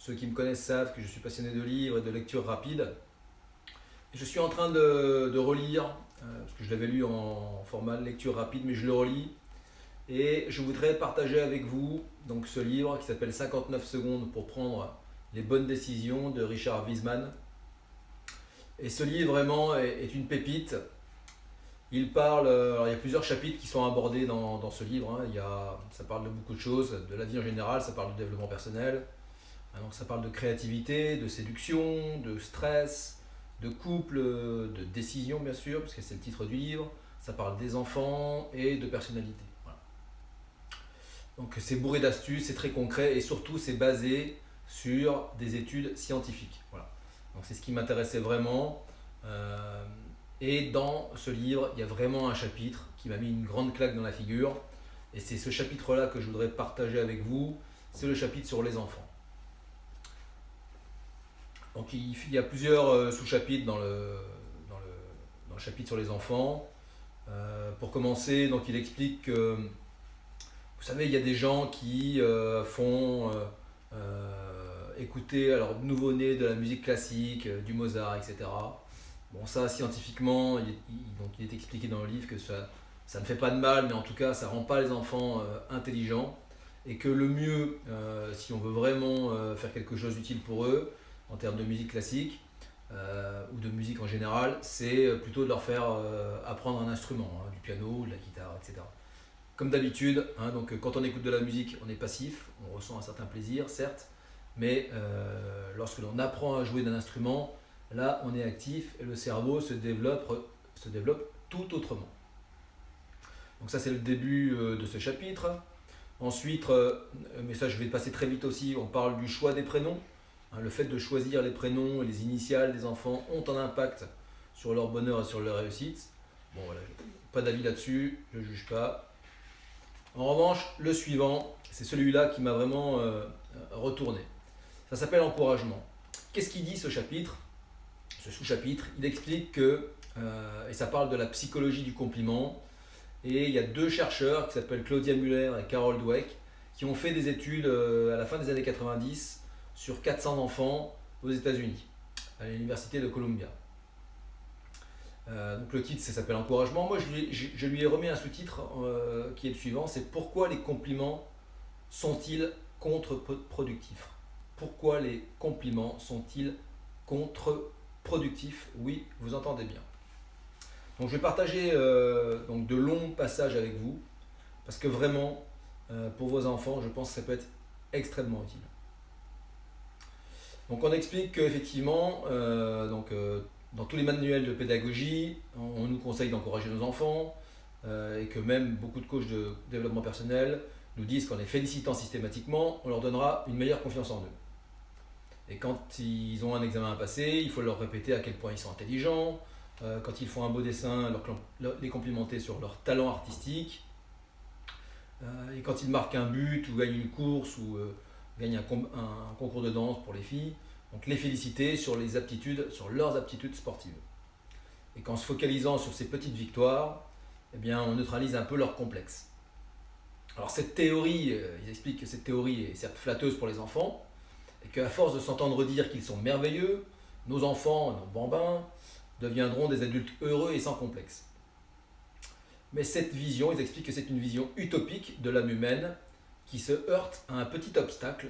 Ceux qui me connaissent savent que je suis passionné de livres et de lecture rapide. Et je suis en train de relire, parce que je l'avais lu en format lecture rapide, mais je le relis. Et je voudrais partager avec vous donc, ce livre qui s'appelle 59 secondes pour prendre les bonnes décisions de Richard Wiseman. Et ce livre vraiment est une pépite. Il parle, alors il y a plusieurs chapitres qui sont abordés dans ce livre. Ça parle de beaucoup de choses, de la vie en général, ça parle du développement personnel. Donc ça parle de créativité, de séduction, de stress, de couple, de décision bien sûr, parce que c'est le titre du livre. Ça parle des enfants et de personnalité. Voilà. Donc c'est bourré d'astuces, c'est très concret et surtout c'est basé sur des études scientifiques. Voilà. Donc c'est ce qui m'intéressait vraiment. Et dans ce livre, il y a vraiment un chapitre qui m'a mis une grande claque dans la figure. Et c'est ce chapitre-là que je voudrais partager avec vous. C'est le chapitre sur les enfants. Donc il y a plusieurs sous-chapitres dans le chapitre sur les enfants. Pour commencer, donc il explique que, vous savez, il y a des gens qui font écouter à leur nouveau-né de la musique classique, du Mozart, etc. Bon, ça, scientifiquement, il est expliqué dans le livre que ça ne fait pas de mal, mais en tout cas, ça ne rend pas les enfants intelligents. Et que le mieux, si on veut vraiment faire quelque chose d'utile pour eux, en termes de musique classique, ou de musique en général, c'est plutôt de leur faire apprendre un instrument, du piano, de la guitare, etc. Comme d'habitude, donc quand on écoute de la musique, on est passif, on ressent un certain plaisir, certes, mais lorsque l'on apprend à jouer d'un instrument, là on est actif et le cerveau se développe tout autrement. Donc ça c'est le début de ce chapitre. Ensuite, mais ça je vais passer très vite aussi, on parle du choix des prénoms. Le fait de choisir les prénoms et les initiales des enfants ont un impact sur leur bonheur et sur leur réussite. Bon voilà, pas d'avis là-dessus, je ne juge pas. En revanche, le suivant, c'est celui-là qui m'a vraiment retourné. Ça s'appelle encouragement. Qu'est-ce qu'il dit ce chapitre? Ce sous-chapitre, il explique que, et ça parle de la psychologie du compliment, et il y a deux chercheurs qui s'appellent Claudia Müller et Carol Dweck qui ont fait des études à la fin des années 90 sur 400 enfants aux États-Unis, à l'université de Columbia. Donc le titre, ça s'appelle Encouragement. Moi, je lui ai remis un sous-titre qui est le suivant, c'est pourquoi les compliments sont-ils contre-productifs? Pourquoi les compliments sont-ils contre-productifs? Oui, vous entendez bien. Donc je vais partager donc de longs passages avec vous, parce que vraiment, pour vos enfants, je pense que ça peut être extrêmement utile. Donc on explique qu'effectivement, dans tous les manuels de pédagogie, on nous conseille d'encourager nos enfants, et que même beaucoup de coachs de développement personnel nous disent qu'en les félicitant systématiquement, on leur donnera une meilleure confiance en eux. Et quand ils ont un examen à passer, il faut leur répéter à quel point ils sont intelligents. Quand ils font un beau dessin, les complimenter sur leur talent artistique. Et quand ils marquent un but ou gagnent une course ou gagnent un concours de danse pour les filles, donc les féliciter sur leurs aptitudes sportives. Et qu'en se focalisant sur ces petites victoires, eh bien, on neutralise un peu leur complexe. Alors cette théorie, ils expliquent que cette théorie est certes flatteuse pour les enfants, et qu'à force de s'entendre dire qu'ils sont merveilleux, nos enfants, nos bambins, deviendront des adultes heureux et sans complexe. Mais cette vision, ils expliquent que c'est une vision utopique de l'âme humaine qui se heurte à un petit obstacle.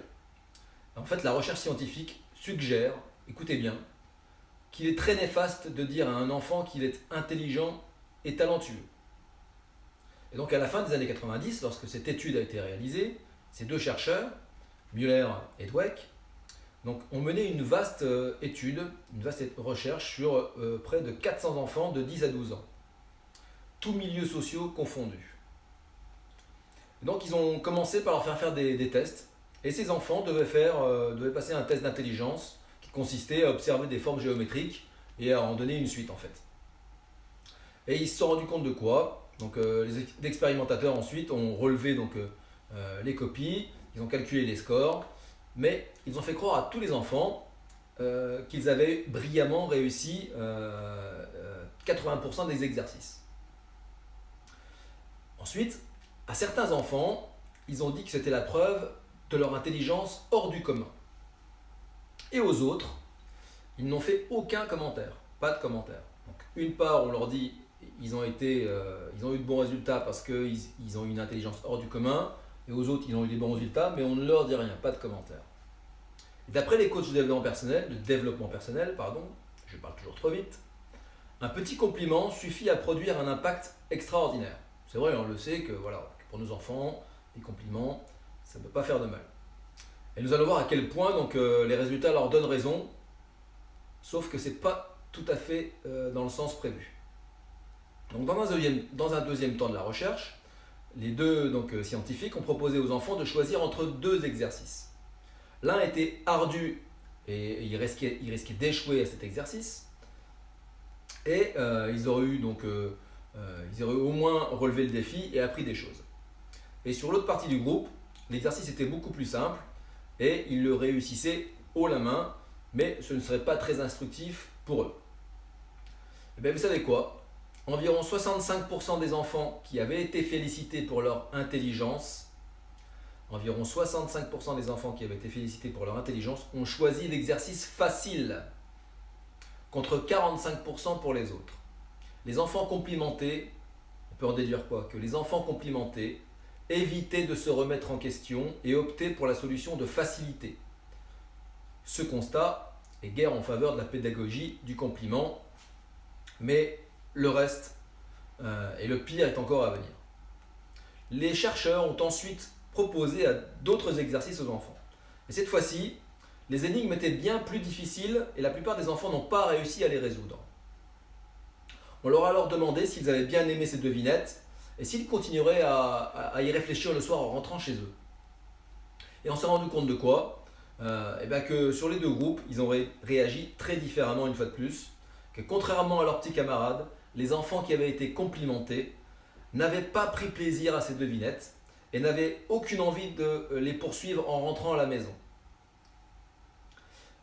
En fait, la recherche scientifique suggère, écoutez bien, qu'il est très néfaste de dire à un enfant qu'il est intelligent et talentueux. Et donc à la fin des années 90, lorsque cette étude a été réalisée, ces deux chercheurs, Müller et Dweck, donc, ont mené une vaste étude, une vaste recherche sur près de 400 enfants de 10 à 12 ans, tous milieux sociaux confondus. Et donc ils ont commencé par leur faire des tests, et ces enfants devaient passer un test d'intelligence qui consistait à observer des formes géométriques et à en donner une suite en fait. Et ils se sont rendus compte de quoi? Donc les expérimentateurs ensuite ont relevé les copies, ils ont calculé les scores, mais ils ont fait croire à tous les enfants qu'ils avaient brillamment réussi 80% des exercices. Ensuite, à certains enfants, ils ont dit que c'était la preuve de leur intelligence hors du commun. Et aux autres, ils n'ont fait aucun commentaire, pas de commentaire. Donc, une part, on leur dit ils ont eu de bons résultats parce qu'ils ont eu une intelligence hors du commun, et aux autres, ils ont eu des bons résultats, mais on ne leur dit rien, pas de commentaire. Et d'après les coachs de développement personnel, je parle toujours trop vite, un petit compliment suffit à produire un impact extraordinaire. C'est vrai, on le sait que pour nos enfants, les compliments, ça ne peut pas faire de mal. Et nous allons voir à quel point les résultats leur donnent raison, sauf que ce n'est pas tout à fait dans le sens prévu. Donc dans un deuxième temps de la recherche, les deux scientifiques ont proposé aux enfants de choisir entre deux exercices. L'un était ardu et ils risquaient d'échouer à cet exercice, et ils auraient au moins relevé le défi et appris des choses. Et sur l'autre partie du groupe, l'exercice était beaucoup plus simple et ils le réussissaient haut la main, mais ce ne serait pas très instructif pour eux. Et bien, vous savez quoi? Environ 65% des enfants qui avaient été félicités pour leur intelligence, ont choisi l'exercice facile, contre 45% pour les autres. Les enfants complimentés, on peut en déduire quoi? Que les enfants complimentés évitaient de se remettre en question et optaient pour la solution de facilité. Ce constat est guère en faveur de la pédagogie du compliment, mais le reste et le pire est encore à venir. Les chercheurs ont ensuite proposé d'autres exercices aux enfants. Et cette fois-ci, les énigmes étaient bien plus difficiles et la plupart des enfants n'ont pas réussi à les résoudre. On leur a alors demandé s'ils avaient bien aimé ces devinettes et s'ils continueraient à y réfléchir le soir en rentrant chez eux. Et on s'est rendu compte de quoi? Que sur les deux groupes, ils ont réagi très différemment une fois de plus, que contrairement à leurs petits camarades, les enfants qui avaient été complimentés n'avaient pas pris plaisir à ces devinettes et n'avaient aucune envie de les poursuivre en rentrant à la maison.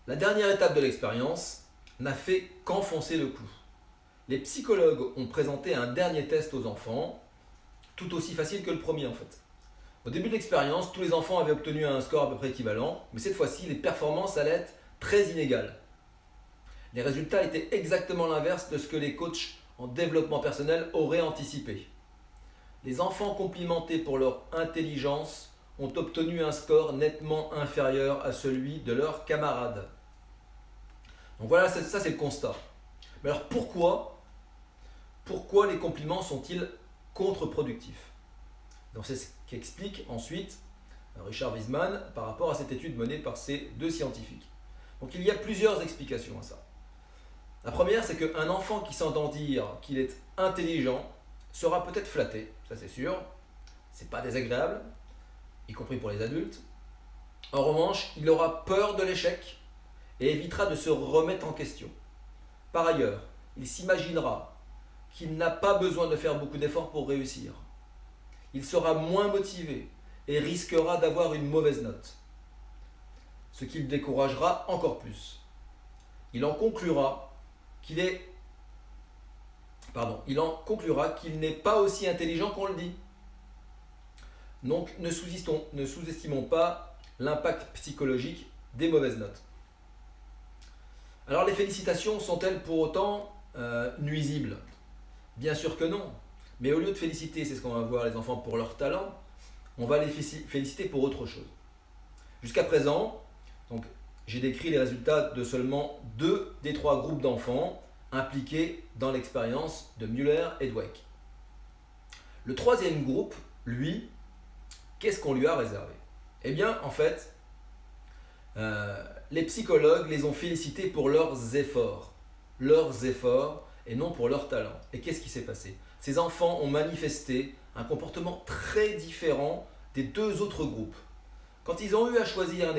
La dernière étape de l'expérience n'a fait qu'enfoncer le clou. Les psychologues ont présenté un dernier test aux enfants, tout aussi facile que le premier en fait. Au début de l'expérience, tous les enfants avaient obtenu un score à peu près équivalent, mais cette fois-ci, les performances allaient être très inégales. Les résultats étaient exactement l'inverse de ce que les coachs en développement personnel auraient anticipé. Les enfants complimentés pour leur intelligence ont obtenu un score nettement inférieur à celui de leurs camarades. Donc voilà, ça c'est le constat. Mais alors pourquoi les compliments sont-ils contre-productifs? Donc c'est ce qu'explique ensuite Richard Wiseman par rapport à cette étude menée par ces deux scientifiques. Donc il y a plusieurs explications à ça. La première, c'est qu'un enfant qui s'entend dire qu'il est intelligent sera peut-être flatté, ça c'est sûr, c'est pas désagréable, y compris pour les adultes. En revanche, il aura peur de l'échec et évitera de se remettre en question. Par ailleurs, il s'imaginera qu'il n'a pas besoin de faire beaucoup d'efforts pour réussir. Il sera moins motivé et risquera d'avoir une mauvaise note, ce qui le découragera encore plus. Il en conclura qu'il n'est pas aussi intelligent qu'on le dit. Donc ne sous-estimons pas l'impact psychologique des mauvaises notes. Alors les félicitations sont-elles pour autant nuisibles? Bien sûr que non. Mais au lieu de féliciter, c'est ce qu'on va voir, les enfants pour leur talent, on va les féliciter pour autre chose. Jusqu'à présent, j'ai décrit les résultats de seulement 2 des 3 groupes d'enfants impliqués dans l'expérience de Müller et Dweck. Le troisième groupe, lui, qu'est-ce qu'on lui a réservé? Eh bien, en fait, les psychologues les ont félicités pour leurs efforts et non pour leur talent. Et qu'est-ce qui s'est passé? Ces enfants ont manifesté un comportement très différent des 2 autres groupes. Quand ils ont eu à choisir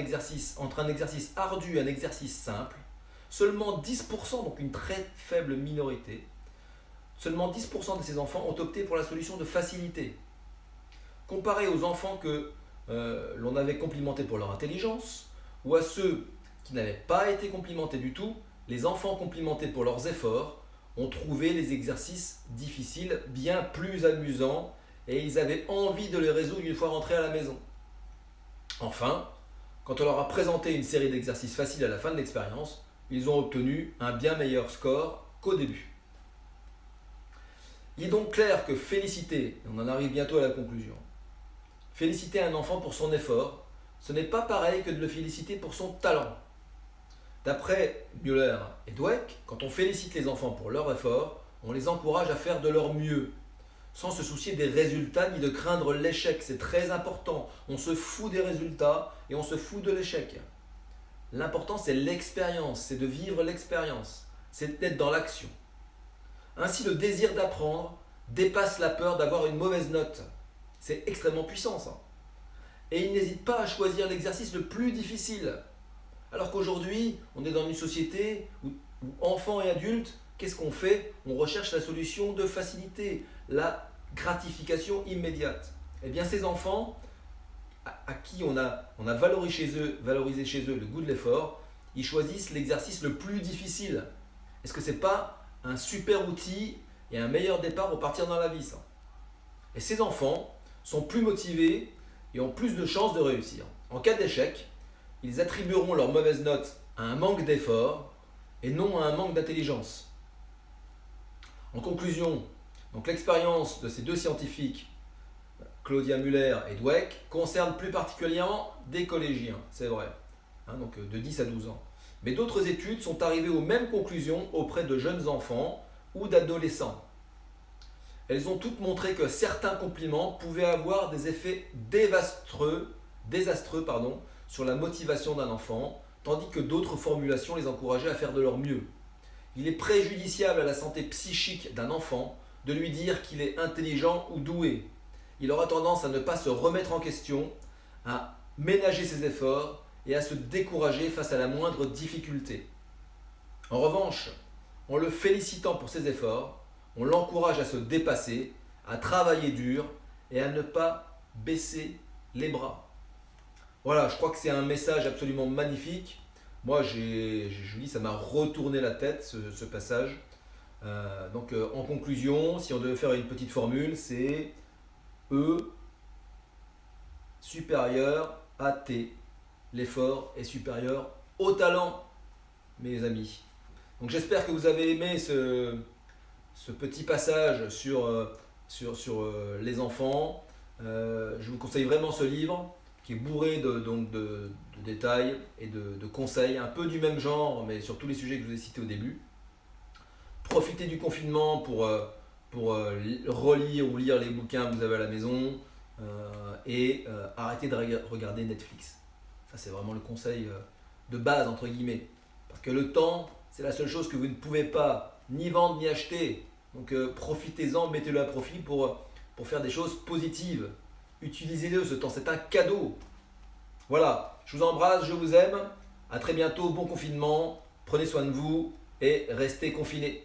entre un exercice ardu et un exercice simple, seulement 10%, donc une très faible minorité, seulement 10% de ces enfants ont opté pour la solution de facilité. Comparé aux enfants que l'on avait complimentés pour leur intelligence, ou à ceux qui n'avaient pas été complimentés du tout, les enfants complimentés pour leurs efforts ont trouvé les exercices difficiles bien plus amusants et ils avaient envie de les résoudre une fois rentrés à la maison. Enfin, Quand on leur a présenté une série d'exercices faciles à la fin de l'expérience, ils ont obtenu un bien meilleur score qu'au début. Il est donc clair que féliciter, et on en arrive bientôt à la conclusion, féliciter un enfant pour son effort, ce n'est pas pareil que de le féliciter pour son talent. D'après Müller et Dweck, quand on félicite les enfants pour leur effort, on les encourage à faire de leur mieux, sans se soucier des résultats ni de craindre l'échec. C'est très important. On se fout des résultats et on se fout de l'échec. L'important, c'est l'expérience, c'est de vivre l'expérience, c'est d'être dans l'action. Ainsi, le désir d'apprendre dépasse la peur d'avoir une mauvaise note. C'est extrêmement puissant, ça. Et il n'hésite pas à choisir l'exercice le plus difficile. Alors qu'aujourd'hui, on est dans une société où enfants et adultes, qu'est-ce qu'on fait? On recherche la solution de facilité, la gratification immédiate. Eh bien, ces enfants, à qui on a valorisé chez eux le goût de l'effort, ils choisissent l'exercice le plus difficile. Est-ce que ce n'est pas un super outil et un meilleur départ pour partir dans la vie, ça? Et ces enfants sont plus motivés et ont plus de chances de réussir. En cas d'échec, ils attribueront leur mauvaise note à un manque d'effort et non à un manque d'intelligence. En conclusion, donc l'expérience de ces deux scientifiques, Claudia Müller et Dweck, concerne plus particulièrement des collégiens, c'est vrai, donc de 10 à 12 ans. Mais d'autres études sont arrivées aux mêmes conclusions auprès de jeunes enfants ou d'adolescents. Elles ont toutes montré que certains compliments pouvaient avoir des effets désastreux sur la motivation d'un enfant, tandis que d'autres formulations les encourageaient à faire de leur mieux. Il est préjudiciable à la santé psychique d'un enfant de lui dire qu'il est intelligent ou doué. Il aura tendance à ne pas se remettre en question, à ménager ses efforts et à se décourager face à la moindre difficulté. En revanche, en le félicitant pour ses efforts, on l'encourage à se dépasser, à travailler dur et à ne pas baisser les bras. Voilà, je crois que c'est un message absolument magnifique. Moi, je dis, ça m'a retourné la tête, ce passage. En conclusion, si on devait faire une petite formule, c'est E supérieur à T. L'effort est supérieur au talent, mes amis. Donc j'espère que vous avez aimé ce petit passage sur les enfants. Je vous conseille vraiment ce livre qui est bourré de détails et de conseils, un peu du même genre, mais sur tous les sujets que je vous ai cités au début. Profitez du confinement pour relire ou lire les bouquins que vous avez à la maison et arrêtez de regarder Netflix. Ça, c'est vraiment le conseil de base, entre guillemets. Parce que le temps, c'est la seule chose que vous ne pouvez pas ni vendre ni acheter. Donc profitez-en, mettez-le à profit pour faire des choses positives. Utilisez-le, ce temps, c'est un cadeau. Voilà, je vous embrasse, je vous aime. À très bientôt, bon confinement. Prenez soin de vous et restez confinés.